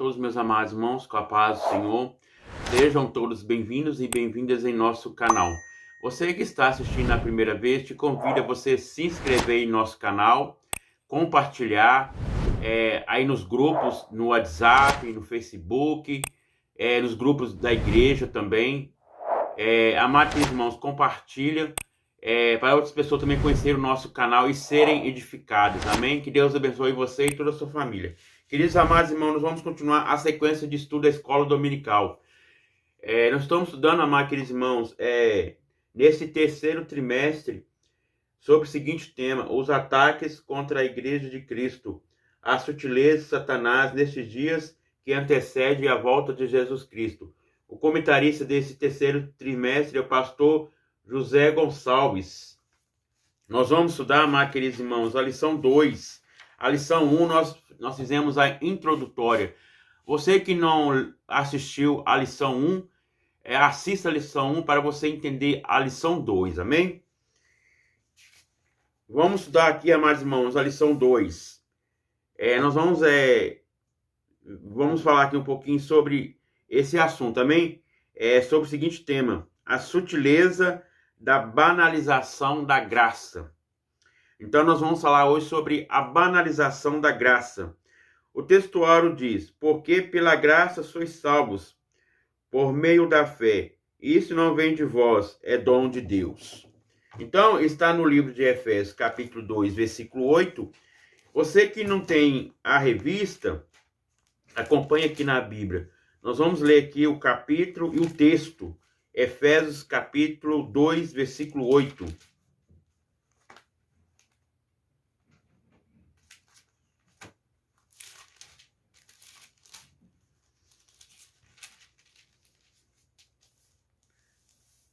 todos, meus amados irmãos, com a paz do Senhor. Sejam todos bem-vindos e bem-vindas em nosso canal. Você que está assistindo a primeira vez, te convido a você se inscrever em nosso canal, compartilhar aí nos grupos, no WhatsApp, no Facebook, nos grupos da igreja também. Amados irmãos, compartilha para outras pessoas também conhecerem o nosso canal e serem edificadas. Amém? Que Deus abençoe você e toda a sua família. Queridos amados irmãos, nós vamos continuar a sequência de estudo da escola dominical. Nós estamos estudando, amados queridos irmãos, nesse terceiro trimestre, sobre o seguinte tema: os ataques contra a igreja de Cristo, a sutileza de Satanás nesses dias que antecedem a volta de Jesus Cristo. O comentarista desse terceiro trimestre é o pastor José Gonçalves. Nós vamos estudar, amados queridos irmãos, a lição 2. A lição 1 nós fizemos a introdutória. Você que não assistiu a lição 1, assista a lição 1 para você entender a lição 2, amém? Vamos estudar aqui, amados irmãos, a lição 2. Nós vamos falar aqui um pouquinho sobre esse assunto, amém? Sobre o seguinte tema: a sutileza da banalização da graça. Então nós vamos falar hoje sobre a banalização da graça. O textuário diz: porque pela graça sois salvos, por meio da fé. Isso não vem de vós, é dom de Deus. Então está no livro de Efésios, capítulo 2, versículo 8. Você que não tem a revista, acompanhe aqui na Bíblia. Nós vamos ler aqui o capítulo e o texto. Efésios capítulo 2, versículo 8.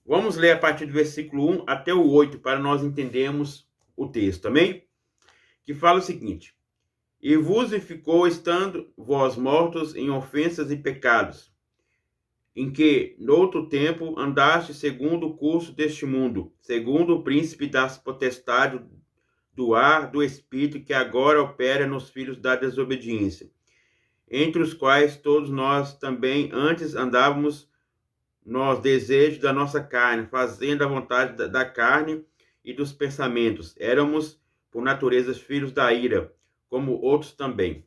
Vamos ler a partir do versículo 1 até o 8 para nós entendermos o texto, amém? Que fala o seguinte: e vos ficou estando vós mortos em ofensas e pecados, em que, noutro tempo, andaste segundo o curso deste mundo, segundo o príncipe das potestades do ar do espírito que agora opera nos filhos da desobediência, entre os quais todos nós também antes andávamos nos desejos da nossa carne, fazendo a vontade da carne e dos pensamentos. Éramos, por natureza, filhos da ira, como outros também.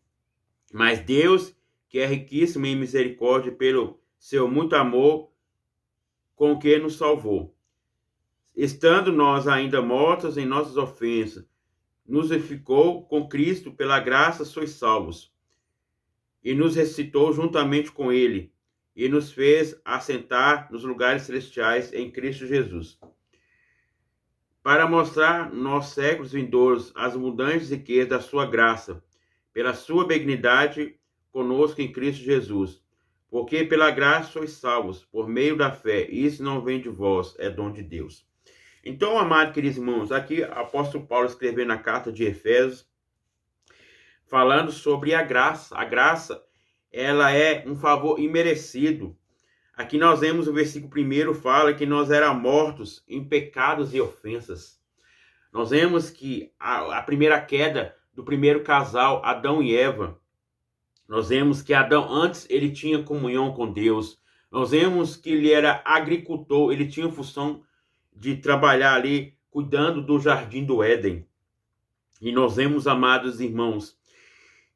Mas Deus, que é riquíssimo em misericórdia pelo seu muito amor, com que nos salvou, estando nós ainda mortos em nossas ofensas, nos edificou com Cristo, pela graça sois salvos, e nos ressuscitou juntamente com ele, e nos fez assentar nos lugares celestiais em Cristo Jesus, para mostrar nos séculos vindouros as abundantes riquezas da sua graça, pela sua benignidade conosco em Cristo Jesus. Porque pela graça sois salvos, por meio da fé. Isso não vem de vós, é dom de Deus. Então, amados queridos irmãos, aqui o apóstolo Paulo escreveu na carta de Efésios, falando sobre a graça. A graça, ela é um favor imerecido. Aqui nós vemos o versículo 1, fala que nós éramos mortos em pecados e ofensas. Nós vemos que a primeira queda do primeiro casal, Adão e Eva, nós vemos que Adão, antes, ele tinha comunhão com Deus. Nós vemos que ele era agricultor, ele tinha a função de trabalhar ali, cuidando do jardim do Éden. E nós vemos, amados irmãos,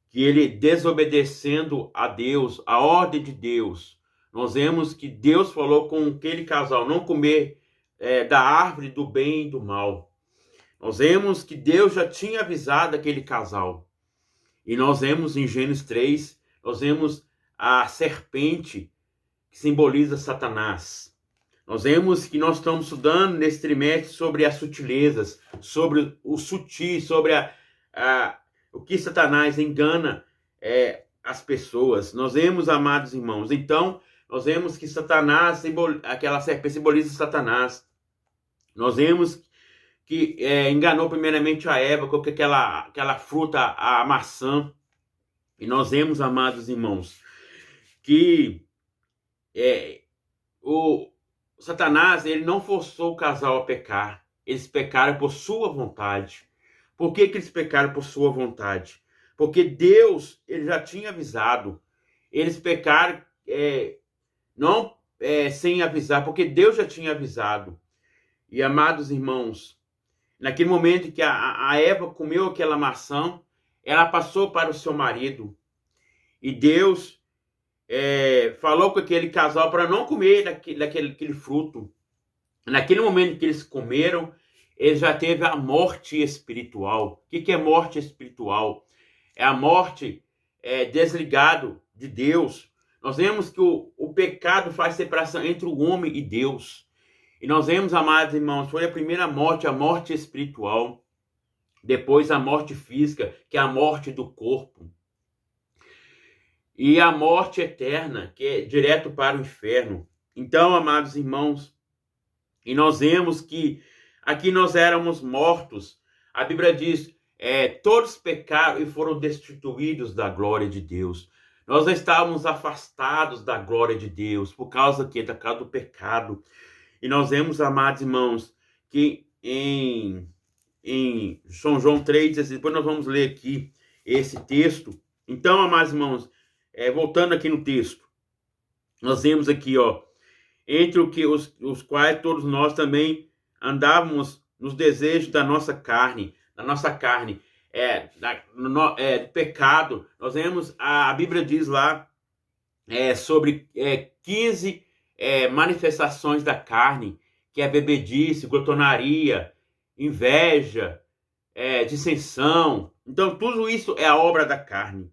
que ele desobedecendo a Deus, a ordem de Deus. Nós vemos que Deus falou com aquele casal não comer da árvore do bem e do mal. Nós vemos que Deus já tinha avisado aquele casal. E nós vemos em Gênesis 3, nós vemos a serpente que simboliza Satanás. Nós vemos que nós estamos estudando nesse trimestre sobre as sutilezas, sobre o sutil, sobre o que Satanás engana as pessoas. Nós vemos, amados irmãos, então, nós vemos que Satanás, aquela serpente simboliza Satanás. Nós vemos que enganou primeiramente a Eva com aquela fruta, a maçã. E nós vemos, amados irmãos, que o Satanás, ele não forçou o casal a pecar. Eles pecaram por sua vontade. Por que eles pecaram por sua vontade? Porque Deus, ele já tinha avisado. eles pecaram não sem avisar, porque Deus já tinha avisado. E, amados irmãos, naquele momento que a Eva comeu aquela maçã, ela passou para o seu marido. E Deus falou com aquele casal para não comer daquele fruto. Naquele momento que eles comeram, ele já teve a morte espiritual. O que é morte espiritual? É a morte desligado de Deus. Nós vemos que o pecado faz separação entre o homem e Deus. E nós vemos, amados irmãos, foi a primeira morte, a morte espiritual. Depois a morte física, que é a morte do corpo. E a morte eterna, que é direto para o inferno. Então, amados irmãos, e nós vemos que aqui nós éramos mortos. A Bíblia diz, todos pecaram e foram destituídos da glória de Deus. Nós estávamos afastados da glória de Deus por causa do pecado. E nós vemos, amados irmãos, que em São João 3, depois nós vamos ler aqui esse texto. Então, amados irmãos, voltando aqui no texto, nós vemos aqui, entre os quais todos nós também andávamos nos desejos da nossa carne, do pecado. Nós vemos, a Bíblia diz lá sobre 15 manifestações da carne, que é bebedice, glutonaria, inveja, dissensão. Então, tudo isso é a obra da carne.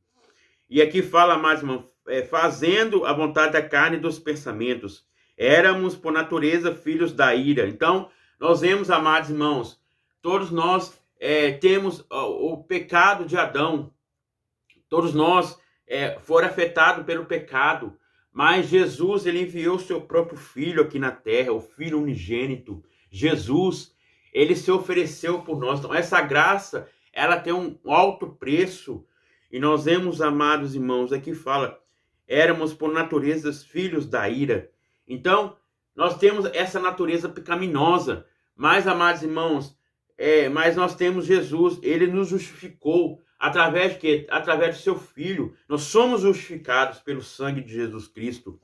E aqui fala mais, irmão, fazendo a vontade da carne e dos pensamentos. Éramos, por natureza, filhos da ira. Então, nós vemos, amados irmãos, todos nós temos o pecado de Adão. Todos nós foram afetados pelo pecado. Mas Jesus, ele enviou o seu próprio Filho aqui na terra, o Filho unigênito. Jesus, ele se ofereceu por nós. Então, essa graça, ela tem um alto preço. E nós vemos, amados irmãos, aqui fala, éramos por natureza filhos da ira. Então, nós temos essa natureza pecaminosa. Mas, amados irmãos, mas nós temos Jesus, ele nos justificou. Através de quê? Através do seu Filho. Nós somos justificados pelo sangue de Jesus Cristo.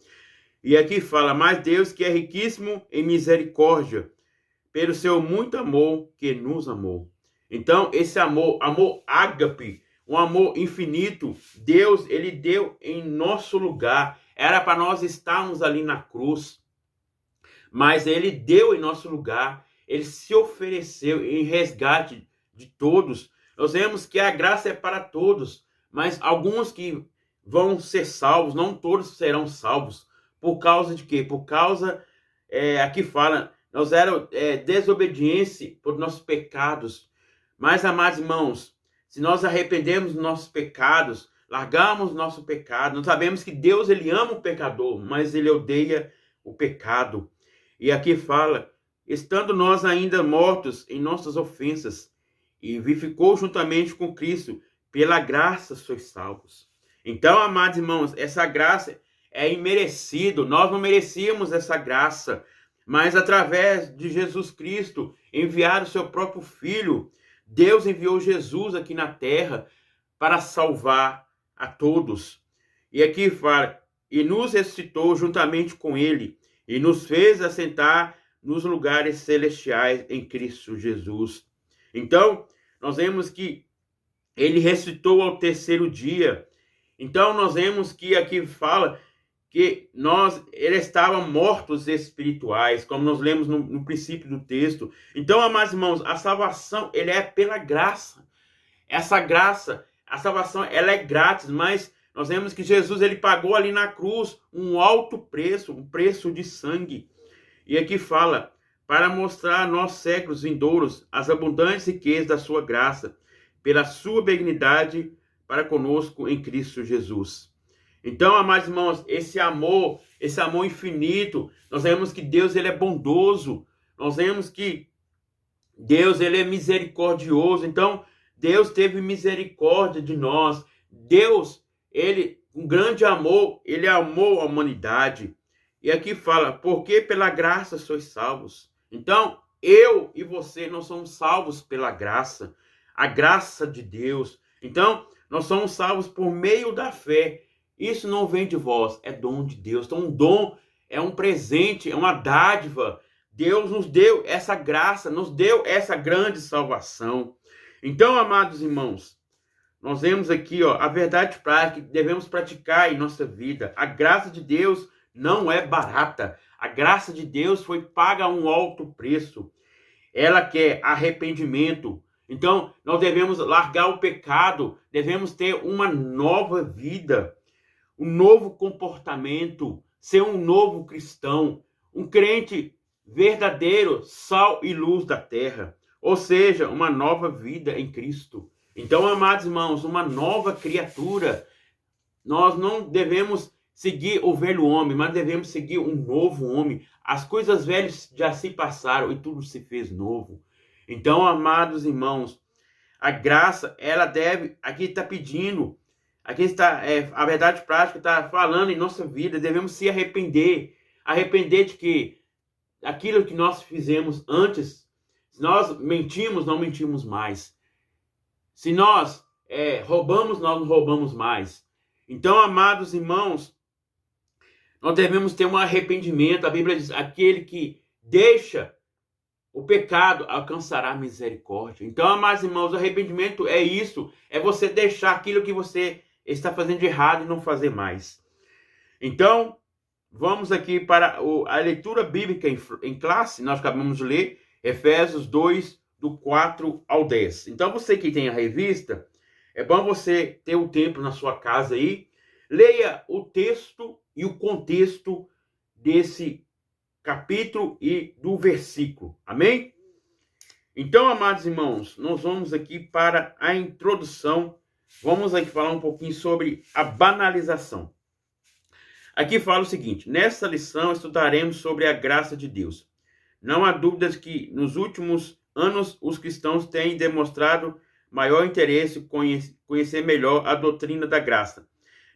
E aqui fala, mas Deus que é riquíssimo em misericórdia, pelo seu muito amor que nos amou. Então, esse amor ágape, um amor infinito, Deus, ele deu em nosso lugar. Era para nós estarmos ali na cruz. Mas ele deu em nosso lugar. Ele se ofereceu em resgate de todos. Nós vemos que a graça é para todos, mas alguns que vão ser salvos, não todos serão salvos. Por causa de quê? Por causa, aqui fala, nós éramos desobediência por nossos pecados. Mas, amados irmãos, se nós arrependemos dos nossos pecados, largamos nosso pecado, nós sabemos que Deus, ele ama o pecador, mas ele odeia o pecado. E aqui fala, estando nós ainda mortos em nossas ofensas, e vivificou juntamente com Cristo, pela graça sois salvos. Então, amados irmãos, essa graça é imerecido, nós não merecíamos essa graça, mas através de Jesus Cristo, enviar o seu próprio Filho, Deus enviou Jesus aqui na terra para salvar a todos. E aqui fala, e nos ressuscitou juntamente com ele, e nos fez assentar nos lugares celestiais em Cristo Jesus. Então, nós vemos que ele ressuscitou ao terceiro dia. Então, nós vemos que aqui fala que eles estavam mortos espirituais, como nós lemos no princípio do texto. Então, amados irmãos, a salvação, ele é pela graça. Essa graça, a salvação, ela é grátis, mas nós vemos que Jesus, ele pagou ali na cruz um alto preço, um preço de sangue. E aqui fala, para mostrar a nós séculos vindouros as abundantes riquezas da sua graça, pela sua benignidade para conosco em Cristo Jesus. Então, amados irmãos, esse amor infinito, nós vemos que Deus, ele é bondoso, nós vemos que Deus, ele é misericordioso. Então, Deus teve misericórdia de nós. Deus, ele, com grande amor, ele amou a humanidade. E aqui fala, porque pela graça sois salvos. Então, eu e você, nós somos salvos pela graça, a graça de Deus. Então, nós somos salvos por meio da fé. Isso não vem de vós, é dom de Deus. Então, um dom é um presente, é uma dádiva. Deus nos deu essa graça, nos deu essa grande salvação. Então, amados irmãos, nós vemos aqui, a verdade prática que devemos praticar em nossa vida. A graça de Deus não é barata. A graça de Deus foi paga a um alto preço. Ela quer arrependimento. Então, nós devemos largar o pecado, devemos ter uma nova vida, um novo comportamento, ser um novo cristão, um crente verdadeiro, sal e luz da terra, ou seja, uma nova vida em Cristo. Então, amados irmãos, uma nova criatura. Nós não devemos seguir o velho homem, mas devemos seguir um novo homem. As coisas velhas já se passaram e tudo se fez novo. Então, amados irmãos, a graça, ela deve, aqui está pedindo, aqui está, a verdade prática está falando em nossa vida, devemos se arrepender. Arrepender de que aquilo que nós fizemos antes, se nós mentimos, não mentimos mais. Se nós roubamos, nós não roubamos mais. Então, amados irmãos, nós devemos ter um arrependimento. A Bíblia diz, aquele que deixa o pecado alcançará misericórdia. Então, amados irmãos, o arrependimento é isso, é você deixar aquilo que você está fazendo de errado e não fazer mais. Então, vamos aqui para a leitura bíblica em classe. Nós acabamos de ler Efésios 2, do 4 ao 10. Então, você que tem a revista, é bom você ter o tempo na sua casa aí, leia o texto e o contexto desse capítulo e do versículo. Amém? Então, amados irmãos, nós vamos aqui para a introdução. Vamos aqui falar um pouquinho sobre a banalização. Aqui fala o seguinte: nessa lição estudaremos sobre a graça de Deus. Não há dúvidas que nos últimos anos os cristãos têm demonstrado maior interesse em conhecer melhor a doutrina da graça.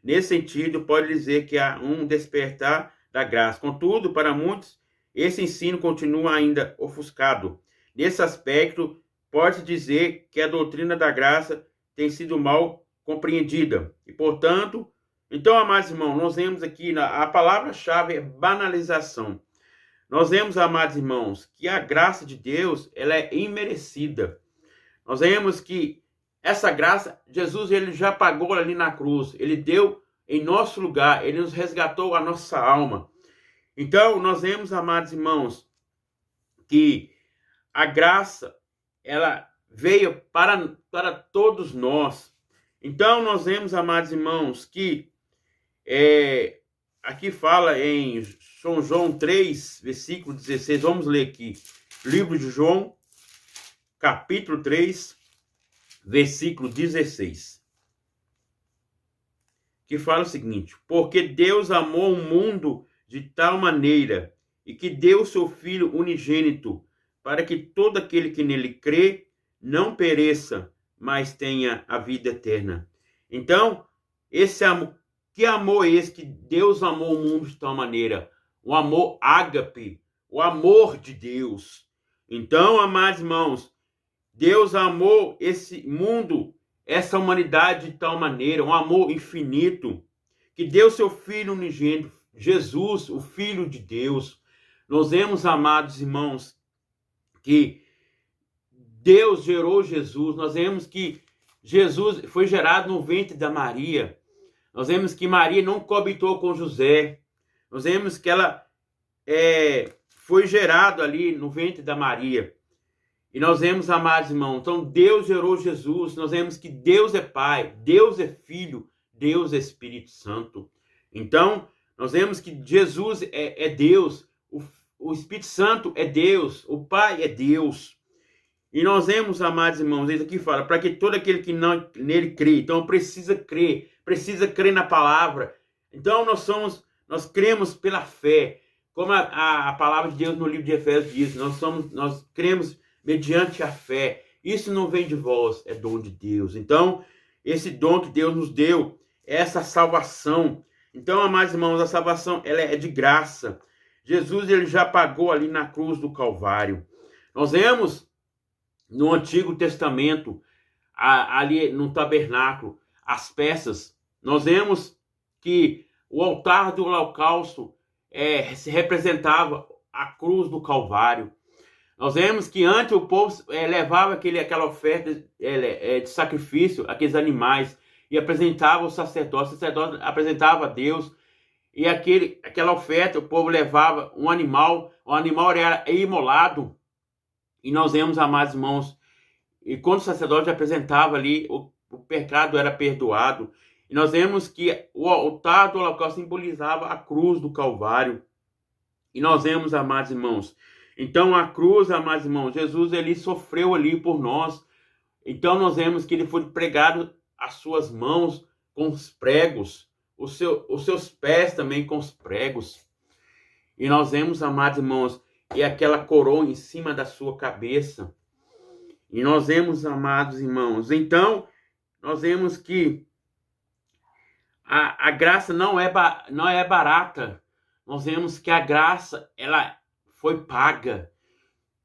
Nesse sentido, pode dizer que há um despertar da graça. Contudo, para muitos, esse ensino continua ainda ofuscado. Nesse aspecto, pode-se dizer que a doutrina da graça tem sido mal compreendida. E, portanto, então, amados irmãos, nós vemos aqui, a palavra-chave é banalização. Nós vemos, amados irmãos, que a graça de Deus, ela é imerecida. Nós vemos que essa graça, Jesus, ele já pagou ali na cruz. Ele deu em nosso lugar, ele nos resgatou a nossa alma. Então, nós vemos, amados irmãos, que a graça, ela veio para todos nós. Então, nós vemos, amados irmãos, que aqui fala em São João 3, versículo 16. Vamos ler aqui. Livro de João, capítulo 3, versículo 16. Que fala o seguinte: porque Deus amou o mundo de tal maneira e que deu o seu Filho unigênito, para que todo aquele que nele crê não pereça, mas tenha a vida eterna. Então, esse amor, que amor é esse que Deus amou o mundo de tal maneira? O amor ágape, o amor de Deus. Então, amados irmãos, Deus amou esse mundo, essa humanidade de tal maneira, um amor infinito, que deu seu Filho unigênito, Jesus, o Filho de Deus. Nós vemos, amados irmãos, que Deus gerou Jesus. Nós vemos que Jesus foi gerado no ventre da Maria. Nós vemos que Maria não coabitou com José. Nós vemos que ela foi gerado ali no ventre da Maria. E nós vemos, amados irmãos, então Deus gerou Jesus. Nós vemos que Deus é Pai, Deus é Filho, Deus é Espírito Santo. Então, nós vemos que Jesus é Deus, o Espírito Santo é Deus, o Pai é Deus. E nós vemos, amados irmãos, isso aqui fala, para que todo aquele que não nele crê, então precisa crer na palavra. Então nós cremos pela fé, como a palavra de Deus no livro de Efésios diz, nós cremos mediante a fé. Isso não vem de vós, é dom de Deus. Então, esse dom que Deus nos deu, essa salvação. Então, amados irmãos, a salvação ela é de graça. Jesus ele já pagou ali na cruz do Calvário. Nós vemos no Antigo Testamento, ali no tabernáculo, as peças. Nós vemos que o altar do holocausto se representava a cruz do Calvário. Nós vemos que antes o povo levava aquela oferta de sacrifício, aqueles animais, e apresentava o sacerdote apresentava a Deus, e aquela oferta, o povo levava o animal era imolado, e nós vemos, amados irmãos, e quando o sacerdote apresentava ali, o pecado era perdoado. E nós vemos que o altar do holocausto simbolizava a cruz do Calvário. E nós vemos, amados irmãos, então a cruz, amados irmãos, Jesus ele sofreu ali por nós. Então nós vemos que ele foi pregado as suas mãos com os pregos, os seus pés também com os pregos. E nós vemos, amados irmãos, e aquela coroa em cima da sua cabeça. E nós vemos, amados irmãos, então nós vemos que a graça não é barata. Nós vemos que a graça, ela foi paga.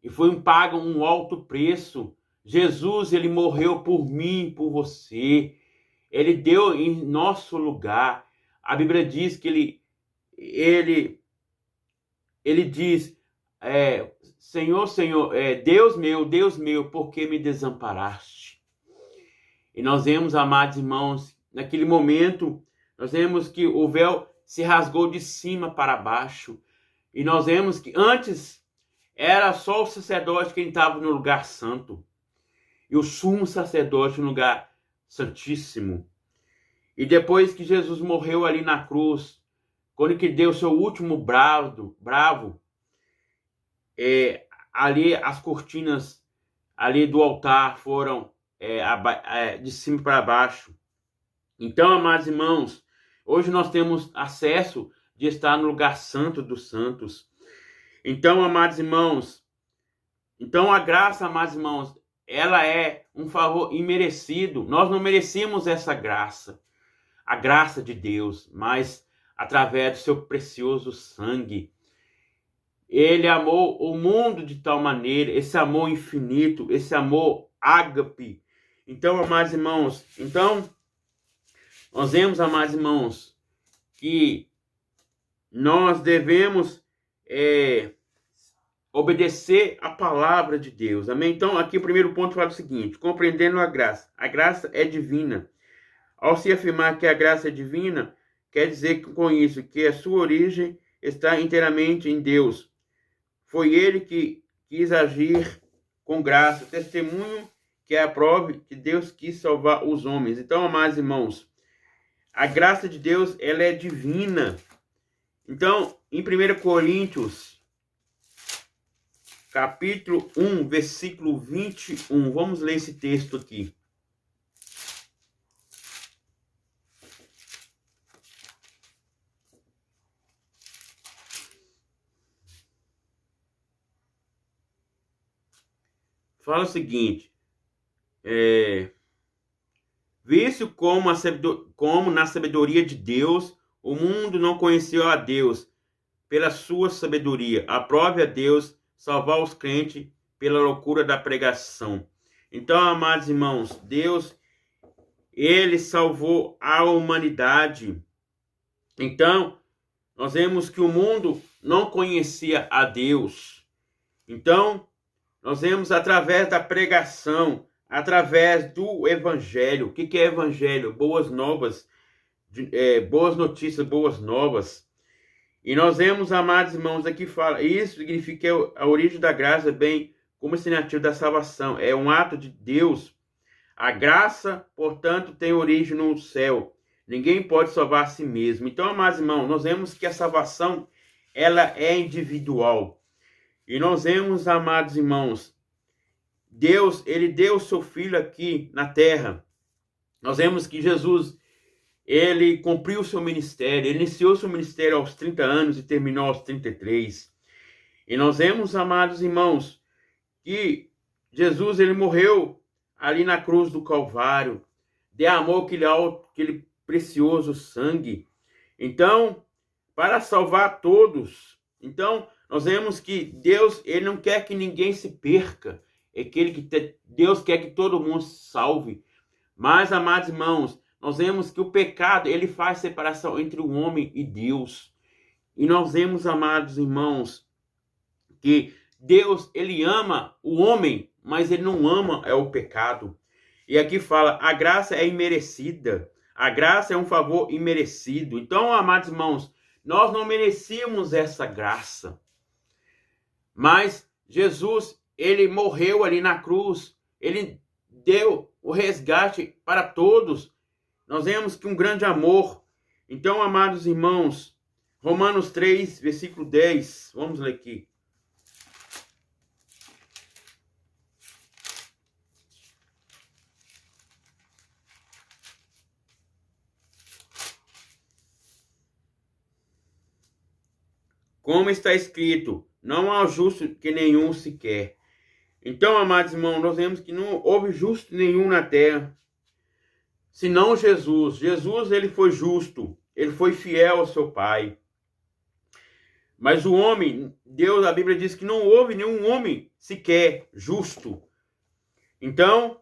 E foi paga um alto preço. Jesus, ele morreu por mim, por você. Ele deu em nosso lugar. A Bíblia diz que ele diz, Senhor, Senhor, Deus meu, por que me desamparaste? E nós vemos, amados irmãos, naquele momento, nós vemos que o véu se rasgou de cima para baixo. E nós vemos que antes era só o sacerdote quem estava no lugar santo. E o sumo sacerdote no lugar santíssimo. E depois que Jesus morreu ali na cruz, quando que deu seu último bravo, ali as cortinas ali do altar foram de cima para baixo. Então, amados irmãos, hoje nós temos acesso de estar no lugar santo dos santos. Então, amados irmãos, então a graça, amados irmãos, ela é um favor imerecido. Nós não merecíamos essa graça, a graça de Deus, mas através do seu precioso sangue. Ele amou o mundo de tal maneira, esse amor infinito, esse amor ágape. Então, amados irmãos, nós vemos, amados irmãos, que nós devemos obedecer a palavra de Deus. Amém? Então, aqui o primeiro ponto fala o seguinte: compreendendo a graça. A graça é divina. Ao se afirmar que a graça é divina, quer dizer com isso que a sua origem está inteiramente em Deus. Foi ele que quis agir com graça. Testemunho que é a prova que Deus quis salvar os homens. Então, amados irmãos, a graça de Deus, ela é divina. Então, em 1 Coríntios, capítulo 1, versículo 21, vamos ler esse texto aqui. Fala o seguinte: visto como na sabedoria de Deus, o mundo não conheceu a Deus pela sua sabedoria. Aprove a Deus salvar os crentes pela loucura da pregação. Então, amados irmãos, Deus, ele salvou a humanidade. Então, nós vemos que o mundo não conhecia a Deus. Então, nós vemos através da pregação, através do evangelho. O que é evangelho? Boas novas, boas notícias, boas novas. E nós vemos, amados irmãos, aqui fala, isso significa a origem da graça, bem como iniciativa da salvação. É um ato de Deus. A graça, portanto, tem origem no céu. Ninguém pode salvar a si mesmo. Então, amados irmãos, nós vemos que a salvação, ela é individual. E nós vemos, amados irmãos, Deus, ele deu o seu Filho aqui na terra. Nós vemos que Jesus, ele cumpriu o seu ministério, ele iniciou o seu ministério aos 30 anos e terminou aos 33. E nós vemos, amados irmãos, que Jesus, ele morreu ali na cruz do Calvário, derramou aquele precioso sangue. Então, para salvar todos. Então, nós vemos que Deus, ele não quer que ninguém se perca. Deus quer que todo mundo se salve. Mas, amados irmãos, nós vemos que o pecado, ele faz separação entre o homem e Deus. E nós vemos, amados irmãos, que Deus, ele ama o homem, mas ele não ama o pecado. E aqui fala, a graça é imerecida. A graça é um favor imerecido. Então, amados irmãos, nós não merecíamos essa graça. Mas Jesus, ele morreu ali na cruz. Ele deu o resgate para todos. Nós vemos que um grande amor. Então, amados irmãos, Romanos 3, versículo 10. Vamos ler aqui. Como está escrito, não há justo que nenhum sequer. Então, amados irmãos, nós vemos que não houve justo nenhum na terra, senão Jesus. Jesus, ele foi justo, ele foi fiel ao seu Pai. Mas o homem, Deus, a Bíblia diz que não houve nenhum homem sequer justo. Então,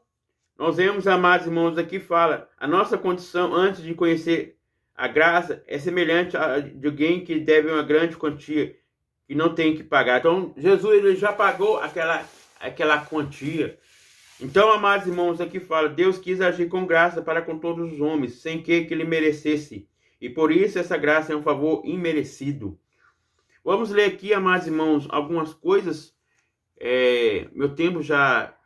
nós vemos, amados irmãos, aqui fala, a nossa condição antes de conhecer a graça é semelhante a de alguém que deve uma grande quantia e não tem que pagar. Então, Jesus, ele já pagou aquela quantia. Então, amados irmãos, aqui fala, Deus quis agir com graça para com todos os homens, sem que ele merecesse. E por isso essa graça é um favor imerecido. Vamos ler aqui, amados irmãos, algumas coisas. Meu tempo já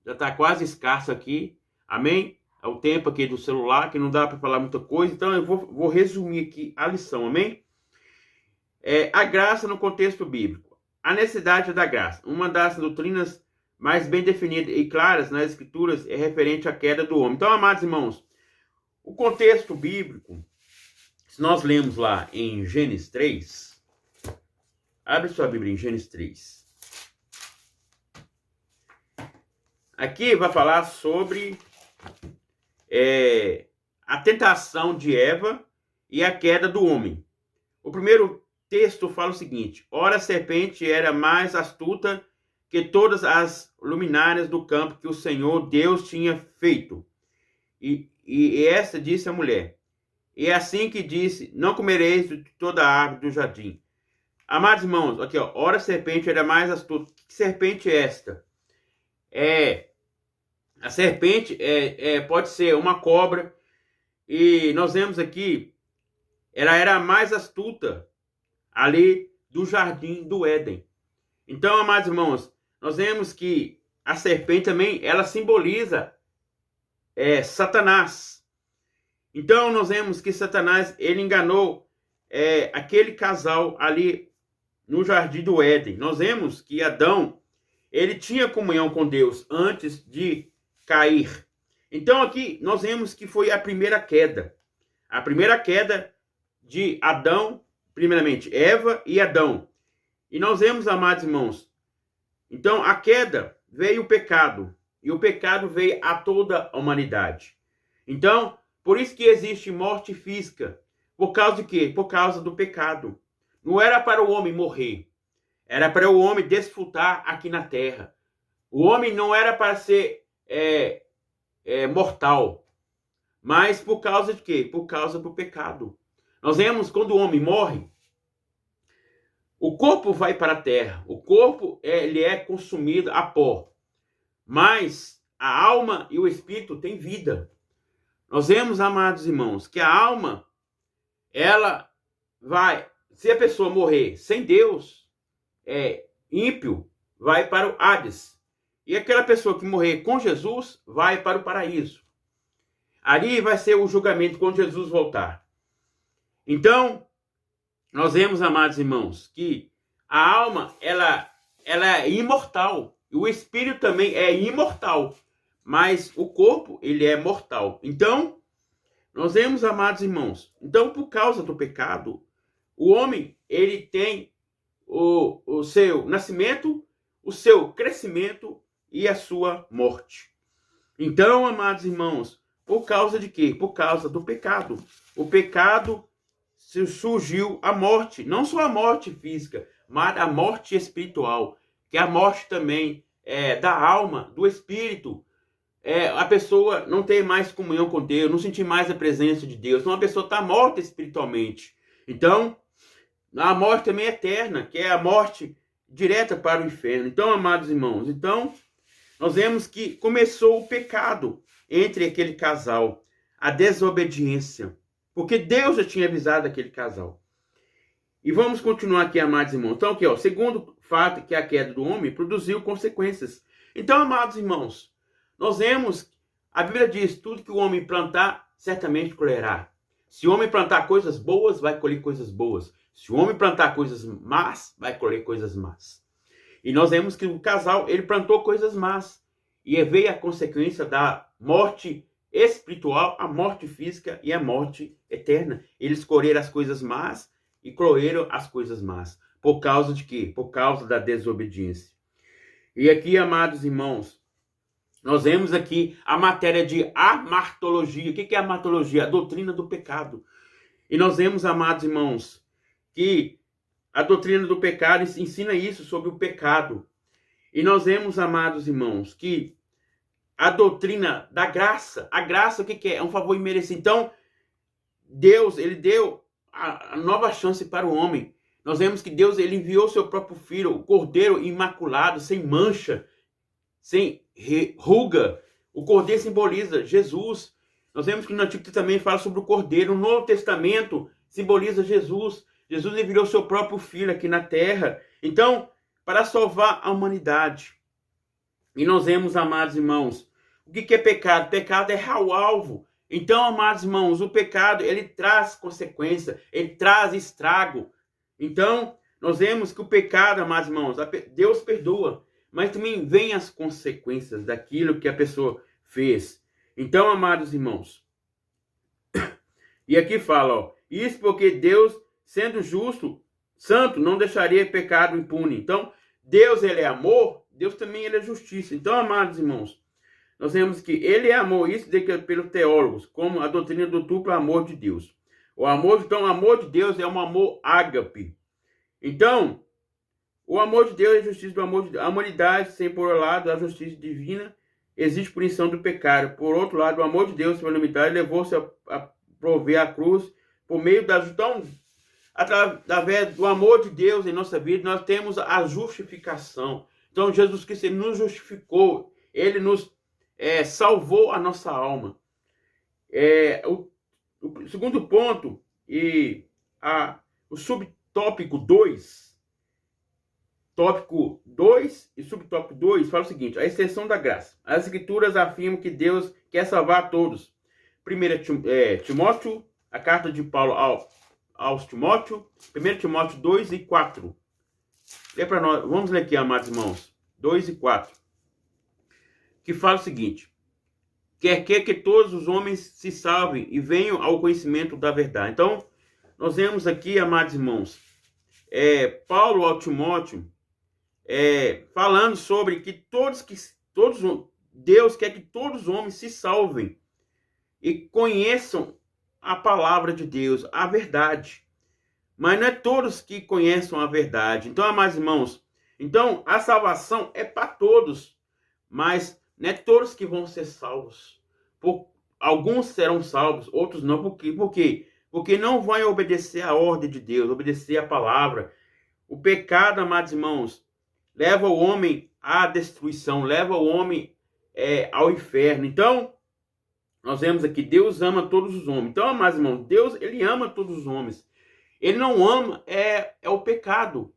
está quase escasso aqui. Amém? É o tempo aqui do celular, que não dá para falar muita coisa. Então, eu vou resumir aqui a lição. Amém? A graça no contexto bíblico. A necessidade da graça. Uma das doutrinas mais bem definidas e claras nas Escrituras é referente à queda do homem. Então, amados irmãos, o contexto bíblico, se nós lemos lá em Gênesis 3, abre sua Bíblia em Gênesis 3. Aqui vai falar sobre a tentação de Eva e a queda do homem. O primeiro texto fala o seguinte: ora, a serpente era mais astuta que todas as luminárias do campo que o Senhor Deus tinha feito. E esta disse à mulher: e é assim que disse, não comereis de toda a árvore do jardim. Amados irmãos, aqui ó, ora, a serpente era mais astuta. Que serpente é esta? A serpente pode ser uma cobra, e nós vemos aqui, ela era a mais astuta ali do jardim do Éden. Então, amados irmãos, nós vemos que a serpente também, ela simboliza Satanás. Então, nós vemos que Satanás, ele enganou aquele casal ali no jardim do Éden. Nós vemos que Adão, ele tinha comunhão com Deus antes de cair. Então aqui nós vemos que foi a primeira queda. A primeira queda de Adão, primeiramente Eva e Adão. E nós vemos, amados irmãos, então a queda veio o pecado. E o pecado veio a toda a humanidade. Então, por isso que existe morte física. Por causa de quê? Por causa do pecado. Não era para o homem morrer. Era para o homem desfrutar aqui na terra. O homem não era para ser mortal. Mas por causa de quê? Por causa do pecado. Nós vemos quando o homem morre, o corpo vai para a terra. O corpo ele é consumido a pó. Mas a alma e o espírito têm vida. Nós vemos, amados irmãos, que a alma, ela vai... Se a pessoa morrer sem Deus, ímpio, vai para o Hades. E aquela pessoa que morrer com Jesus, vai para o paraíso. Ali vai ser o julgamento quando Jesus voltar. Então, nós vemos, amados irmãos, que a alma, ela é imortal. E o espírito também é imortal. Mas o corpo, ele é mortal. Então, nós vemos, amados irmãos, então por causa do pecado, o homem, ele tem o seu nascimento, o seu crescimento e a sua morte. Então, amados irmãos, por causa de quê? Por causa do pecado. O pecado surgiu a morte, não só a morte física, mas a morte espiritual, que é a morte também da alma, do espírito. a pessoa não ter mais comunhão com Deus, não sentir mais a presença de Deus. Então a pessoa está morta espiritualmente. Então, a morte também é eterna, que é a morte direta para o inferno. Então, amados irmãos, então nós vemos que começou o pecado entre aquele casal, a desobediência, porque Deus já tinha avisado aquele casal. E vamos continuar aqui, amados irmãos. Então, aqui, ó, segundo fato, que a queda do homem produziu consequências. Então, amados irmãos, nós vemos, a Bíblia diz, tudo que o homem plantar, certamente colherá. Se o homem plantar coisas boas, vai colher coisas boas. Se o homem plantar coisas más, vai colher coisas más. E nós vemos que o casal, ele plantou coisas más. E veio a consequência da morte espiritual, a morte física e a morte eterna. Eles colheram as coisas más e colheram as coisas más. Por causa de quê? Por causa da desobediência. E aqui, amados irmãos, nós vemos aqui a matéria de amartologia. O que é amartologia? A doutrina do pecado. E nós vemos, amados irmãos, que a doutrina do pecado ensina isso sobre o pecado. E nós vemos, amados irmãos, que a doutrina da graça, a graça o que é? É um favor imerecido. Então, Deus, ele deu a nova chance para o homem. Nós vemos que Deus, ele enviou seu próprio filho, o cordeiro imaculado, sem mancha, sem ruga. O cordeiro simboliza Jesus. Nós vemos que no Antigo Testamento também fala sobre o cordeiro. No Novo Testamento simboliza Jesus. Jesus enviou seu próprio filho aqui na terra. Então, para salvar a humanidade. E nós vemos, amados irmãos, o que é pecado? Pecado é errar o alvo. Então, amados irmãos, o pecado, ele traz consequência, ele traz estrago. Então, nós vemos que o pecado, amados irmãos, Deus perdoa, mas também vem as consequências daquilo que a pessoa fez. Então, amados irmãos, e aqui fala, ó, isso porque Deus, sendo justo, santo, não deixaria pecado impune. Então, Deus, ele é amor, Deus também ele é justiça. Então, amados irmãos, nós vemos que ele é amor, isso pelos teólogos, como a doutrina do duplo amor de Deus. O amor de Deus é um amor ágape. Então, o amor de Deus é a justiça do amor de Deus. A humanidade, sem por um lado a justiça divina, existe punição do pecado. Por outro lado, o amor de Deus, pela humanidade, levou-se a prover a cruz por meio da... Então, através do amor de Deus em nossa vida, nós temos a justificação. Então, Jesus Cristo, ele nos justificou, ele nos salvou a nossa alma. O segundo ponto, o subtópico 2, tópico 2 e subtópico 2, fala o seguinte: a extensão da graça. As escrituras afirmam que Deus quer salvar a todos. 1 Timóteo, a carta de Paulo aos Timóteo, 1 Timóteo 2 e 4. Lê para nós, vamos ler aqui, amados irmãos, 2 e 4. Que fala o seguinte: quer que todos os homens se salvem e venham ao conhecimento da verdade. Então, nós vemos aqui, amados irmãos, Paulo ao Timóteo, falando sobre que Deus quer que todos os homens se salvem e conheçam a palavra de Deus, a verdade. Mas não é todos que conheçam a verdade. Então, amados irmãos, então a salvação é para todos, mas não é todos que vão ser salvos. Alguns serão salvos, outros não. Por quê? Porque não vão obedecer à ordem de Deus, obedecer à palavra. O pecado, amados irmãos, leva o homem à destruição, leva o homem ao inferno. Então, nós vemos aqui, Deus ama todos os homens. Então, amados irmãos, Deus, ele ama todos os homens. Ele não ama o pecado.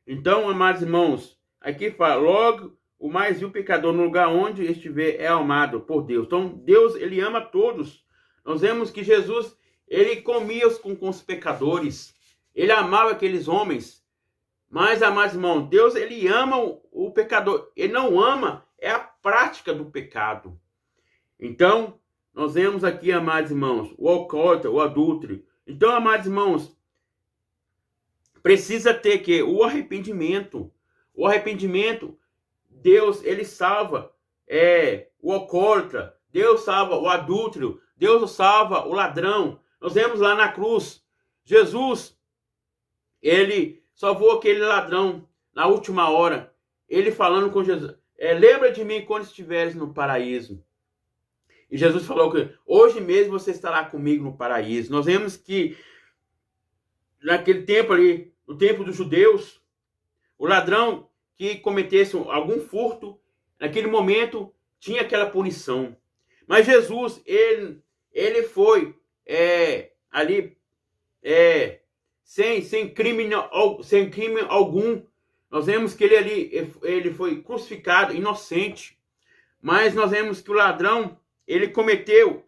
Então, amados irmãos, aqui fala, logo o mais vil pecador no lugar onde estiver é amado por Deus. Então, Deus, ele ama todos. Nós vemos que Jesus, ele comia com os pecadores. Ele amava aqueles homens. Mas, amados irmãos, Deus, ele ama o pecador. Ele não ama, a prática do pecado. Então, nós vemos aqui, amados irmãos, o alcoólatra, o adúltero. Então, amados irmãos, precisa ter que o arrependimento. O arrependimento, Deus, ele salva o alcoólatra, Deus salva o adúltero, Deus salva o ladrão. Nós vemos lá na cruz, Jesus, ele salvou aquele ladrão na última hora. Ele falando com Jesus, lembra de mim quando estiveres no paraíso. E Jesus falou que hoje mesmo você estará comigo no paraíso. Nós vemos que naquele tempo ali, no tempo dos judeus, o ladrão que cometesse algum furto, naquele momento tinha aquela punição. Mas Jesus, ele foi ali sem crime algum. Nós vemos que ele foi crucificado, inocente. Mas nós vemos que o ladrão, ele cometeu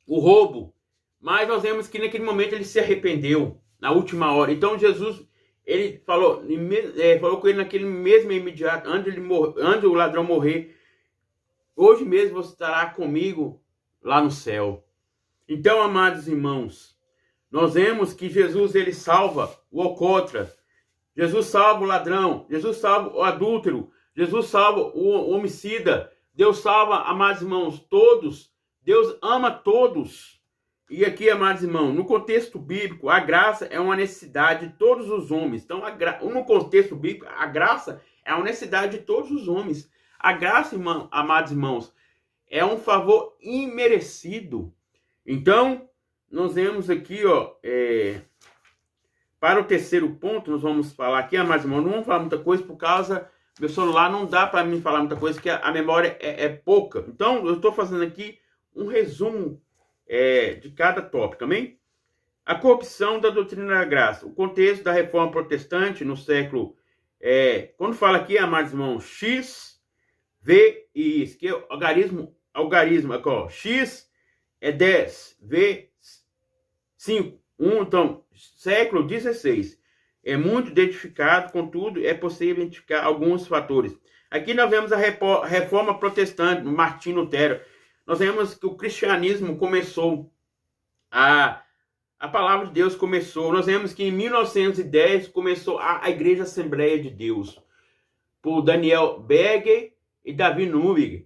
o roubo. Mas nós vemos que naquele momento ele se arrependeu, na última hora. Então Jesus, ele falou com ele naquele mesmo imediato, antes o ladrão morrer, hoje mesmo você estará comigo lá no céu. Então, amados irmãos, nós vemos que Jesus, ele salva o alcoólatra, Jesus salva o ladrão, Jesus salva o adúltero, Jesus salva o homicida, Deus salva, amados irmãos, todos, Deus ama todos. E aqui, amados irmãos, no contexto bíblico, a graça é uma necessidade de todos os homens. Então, no contexto bíblico, a graça é uma necessidade de todos os homens. A graça, amados irmãos, é um favor imerecido. Então, nós vemos aqui, para o terceiro ponto, nós vamos falar aqui, amados irmãos, não vamos falar muita coisa por causa meu celular, não dá para mim falar muita coisa, porque a memória é pouca. Então, eu estou fazendo aqui um resumo de cada tópico, amém? A corrupção da doutrina da graça. O contexto da reforma protestante no século... quando fala aqui, amados irmãos, X, V e I, que é algarismo aqui, ó, X é 10, V 5, 1, então, século XVI. É muito identificado, contudo, é possível identificar alguns fatores. Aqui nós vemos a reforma protestante, Martinho Lutero. Nós vemos que o cristianismo começou, a palavra de Deus começou. Nós vemos que em 1910 começou a Igreja Assembleia de Deus, por Daniel Berger e Davi Newby.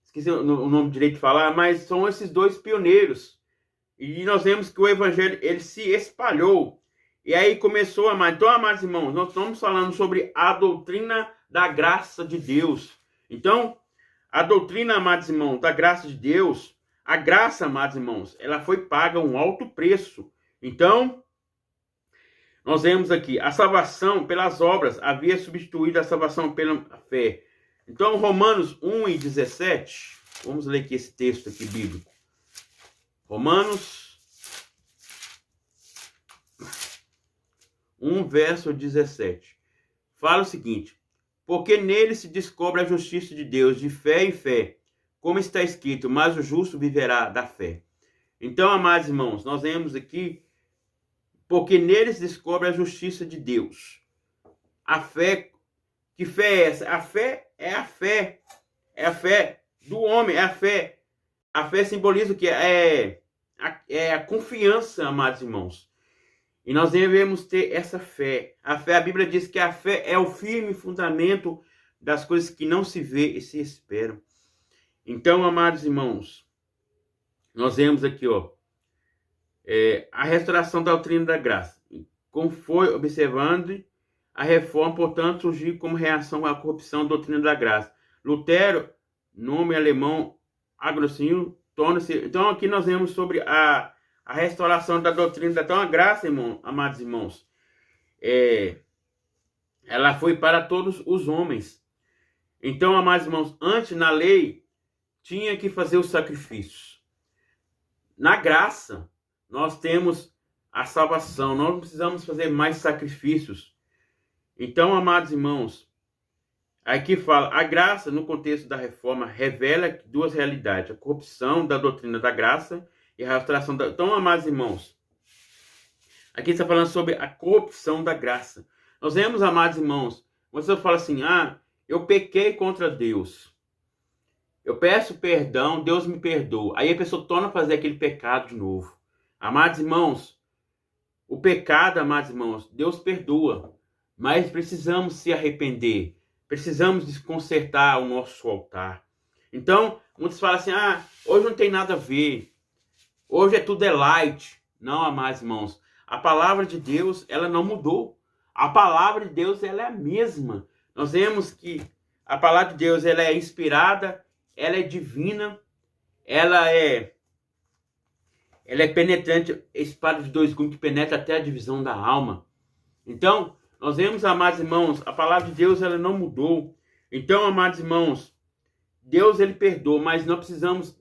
Esqueci o nome direito de falar, mas são esses dois pioneiros. E nós vemos que o evangelho, ele se espalhou. E aí começou a amar. Então, amados irmãos, nós estamos falando sobre a doutrina da graça de Deus. Então, a doutrina, amados irmãos, da graça de Deus, a graça, amados irmãos, ela foi paga um alto preço. Então, nós vemos aqui, a salvação pelas obras havia substituído a salvação pela fé. Então, Romanos 1:17, vamos ler aqui esse texto aqui bíblico. Romanos 1, verso 17. Fala o seguinte: porque nele se descobre a justiça de Deus de fé em fé, como está escrito, mas o justo viverá da fé. Então, amados irmãos, nós vemos aqui, porque nele se descobre a justiça de Deus. A fé, que fé é essa? A fé é a fé. É a fé do homem, é a fé. A fé simboliza o que? É a confiança, amados irmãos. E nós devemos ter essa fé. A fé, a Bíblia diz que a fé é o firme fundamento das coisas que não se vê e se esperam. Então, amados irmãos, nós vemos aqui, a restauração da doutrina da graça. Como foi observando, a reforma, portanto, surgiu como reação à corrupção da doutrina da graça. Lutero, nome alemão, Agostinho, torna-se... Então, aqui nós vemos sobre a restauração da doutrina. Então, a graça, amados irmãos, ela foi para todos os homens. Então, amados irmãos, antes na lei tinha que fazer os sacrifícios. Na graça, nós temos a salvação. Nós não precisamos fazer mais sacrifícios. Então, amados irmãos, aqui fala, a graça, no contexto da reforma, revela duas realidades: a corrupção da doutrina da graça e a restauração da... Então, amados irmãos, aqui está falando sobre a corrupção da graça. Nós vemos, amados irmãos, você fala assim, eu pequei contra Deus. Eu peço perdão, Deus me perdoa. Aí a pessoa torna a fazer aquele pecado de novo. Amados irmãos, o pecado, amados irmãos, Deus perdoa. Mas precisamos se arrepender. Precisamos desconsertar o nosso altar. Então, muitos falam assim, hoje não tem nada a ver. Hoje tudo é light. Não, amados irmãos. A palavra de Deus, ela não mudou. A palavra de Deus, ela é a mesma. Nós vemos que a palavra de Deus, ela é inspirada, ela é divina, ela é penetrante, espada de dois gumes que penetra até a divisão da alma. Então, nós vemos, amados irmãos, a palavra de Deus, ela não mudou. Então, amados irmãos, Deus, ele perdoa, mas não precisamos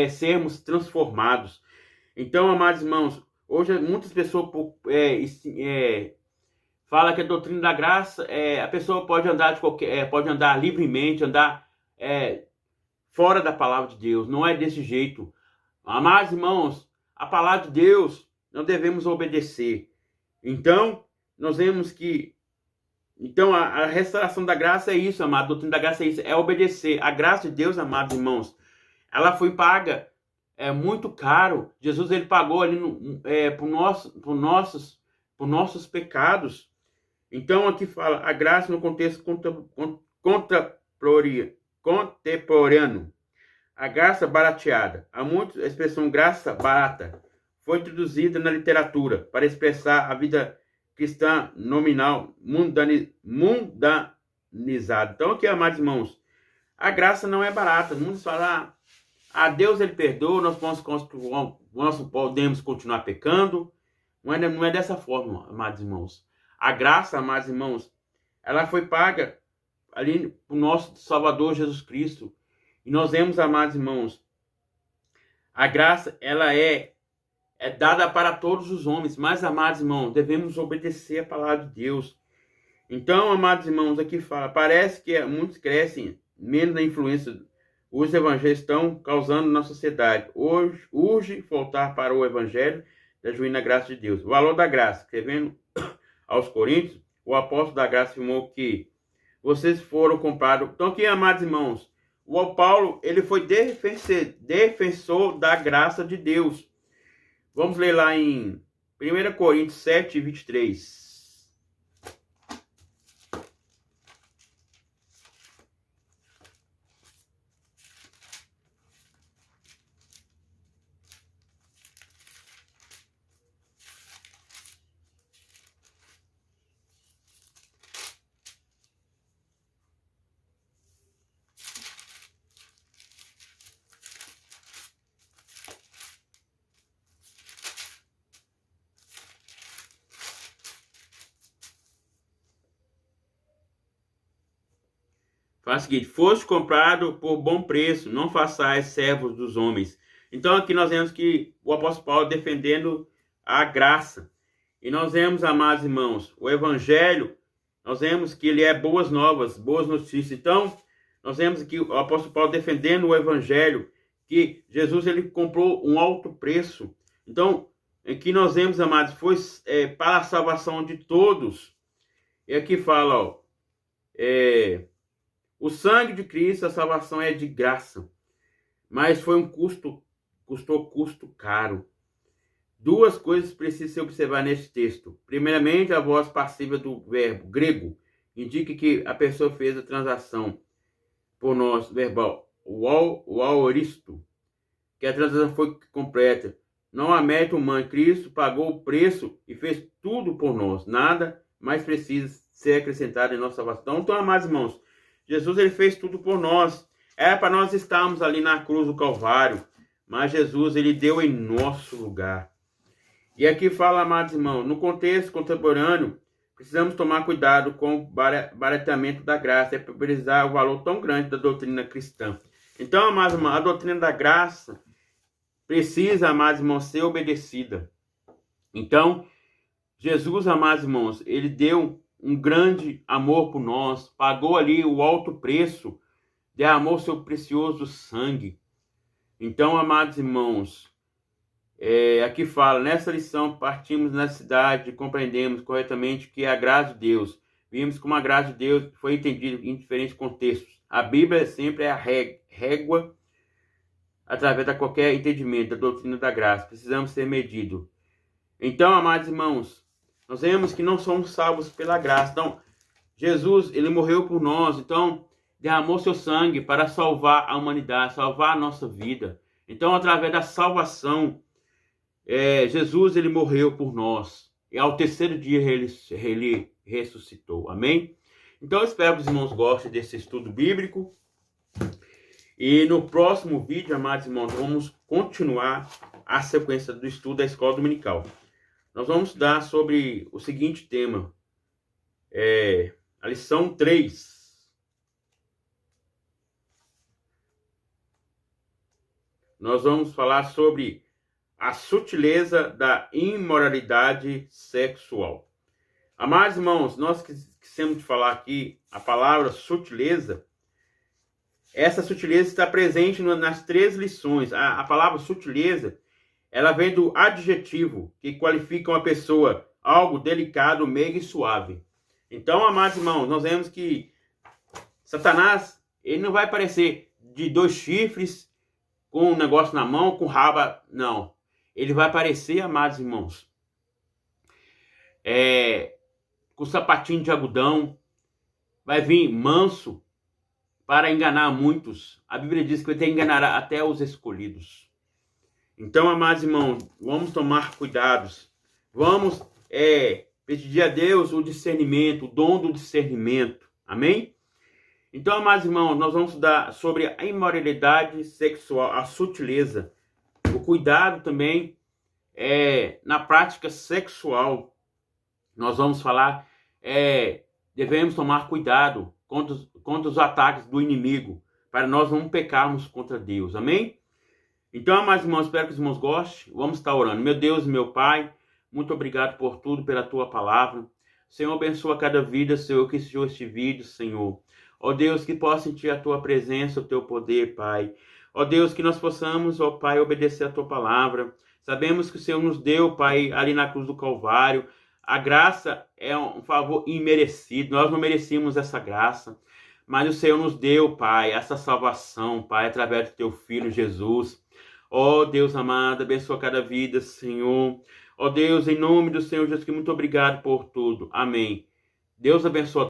sermos transformados. Então, amados irmãos, hoje muitas pessoas falam que a doutrina da graça, a pessoa pode andar pode andar livremente, andar fora da palavra de Deus. Não é desse jeito. Amados irmãos, a palavra de Deus nós devemos obedecer. Então, nós vemos que a restauração da graça é isso, amado. A doutrina da graça é isso, é obedecer. A graça de Deus, amados irmãos, ela foi paga muito caro. Jesus, ele pagou ali por nossos pecados. Então, aqui fala a graça no contexto contemporâneo. A graça barateada. Há muito a expressão graça barata foi introduzida na literatura para expressar a vida cristã nominal, mundanizada. Então, aqui, amados irmãos, a graça não é barata. Muitos falam, a Deus ele perdoa, nós podemos continuar pecando. Não é dessa forma, amados irmãos. A graça, amados irmãos, ela foi paga ali por nosso Salvador Jesus Cristo. E nós vemos, amados irmãos, a graça, ela é dada para todos os homens. Mas, amados irmãos, devemos obedecer a palavra de Deus. Então, amados irmãos, aqui fala, parece que muitos crescem menos da influência os evangelhos estão causando na sociedade. Hoje, urge voltar para o evangelho da genuína graça de Deus. O valor da graça. Escrevendo aos Coríntios, o apóstolo da graça afirmou que vocês foram comprados. Então, aqui, amados irmãos, o Paulo, ele foi defensor da graça de Deus. Vamos ler lá em 1 Coríntios 7, 23. Faz o seguinte, foste comprado por bom preço, não façais servos dos homens. Então aqui nós vemos que o apóstolo Paulo defendendo a graça. E nós vemos, amados irmãos, o evangelho, nós vemos que ele é boas novas, boas notícias. Então, nós vemos aqui o apóstolo Paulo defendendo o evangelho, que Jesus ele comprou um alto preço. Então, aqui nós vemos, amados, foi para a salvação de todos. E aqui fala, ó, o sangue de Cristo, a salvação é de graça, mas foi custou custo caro. Duas coisas precisam se observar nesse texto. Primeiramente, a voz passiva do verbo grego indica que a pessoa fez a transação por nós, verbal, o aoristo, que a transação foi completa. Não há mérito humano. Cristo pagou o preço e fez tudo por nós. Nada mais precisa ser acrescentado em nossa salvação. Então, amados irmãos, Jesus ele fez tudo por nós. Era para nós estarmos ali na cruz do Calvário, mas Jesus ele deu em nosso lugar. E aqui fala, amados irmãos, no contexto contemporâneo, precisamos tomar cuidado com o barateamento da graça, priorizar o valor tão grande da doutrina cristã. Então, amados irmãos, a doutrina da graça precisa, amados irmãos, ser obedecida. Então, Jesus, amados irmãos, ele deu um grande amor por nós, pagou ali o alto preço, derramou seu precioso sangue. Então, amados irmãos, aqui fala, nessa lição partimos na cidade e compreendemos corretamente que é a graça de Deus. Vimos como a graça de Deus foi entendida em diferentes contextos. A Bíblia sempre é a régua através de qualquer entendimento da doutrina da graça. Precisamos ser medidos. Então, amados irmãos, nós vemos que não somos salvos pela graça. Então, Jesus, ele morreu por nós. Então, derramou seu sangue para salvar a humanidade, salvar a nossa vida. Então, através da salvação, Jesus, ele morreu por nós. E ao terceiro dia, ele ressuscitou. Amém? Então, eu espero que os irmãos gostem desse estudo bíblico. E no próximo vídeo, amados irmãos, vamos continuar a sequência do estudo da escola dominical. Nós vamos estudar sobre o seguinte tema, a lição 3. Nós vamos falar sobre a sutileza da imoralidade sexual. Amados irmãos, nós esquecemos de falar aqui a palavra sutileza. Essa sutileza está presente nas 3 lições. A palavra sutileza, ela vem do adjetivo que qualifica uma pessoa, algo delicado, meigo e suave. Então, amados irmãos, nós vemos que Satanás, ele não vai aparecer de 2 chifres, com um negócio na mão, com raba, não. Ele vai aparecer, amados irmãos, com sapatinho de algodão, vai vir manso para enganar muitos. A Bíblia diz que ele enganará até os escolhidos. Então, amados irmãos, vamos tomar cuidados. Vamos pedir a Deus o discernimento, o dom do discernimento. Amém? Então, amados irmãos, nós vamos estudar sobre a imoralidade sexual, a sutileza, o cuidado também na prática sexual. Nós vamos falar, devemos tomar cuidado contra os ataques do inimigo, para nós não pecarmos contra Deus. Amém? Então, amados irmãos, espero que os irmãos gostem. Vamos estar orando. Meu Deus e meu Pai, muito obrigado por tudo, pela Tua palavra. Senhor, abençoa cada vida, Senhor, que assistiu este vídeo, Senhor. Ó Deus, que possa sentir a Tua presença, o Teu poder, Pai. Ó Deus, que nós possamos, ó Pai, obedecer a Tua palavra. Sabemos que o Senhor nos deu, Pai, ali na cruz do Calvário. A graça é um favor imerecido. Nós não merecíamos essa graça. Mas o Senhor nos deu, Pai, essa salvação, Pai, através do Teu Filho Jesus. Ó Deus amado, abençoa cada vida, Senhor. Ó Deus, em nome do Senhor Jesus, que muito obrigado por tudo. Amém. Deus abençoe.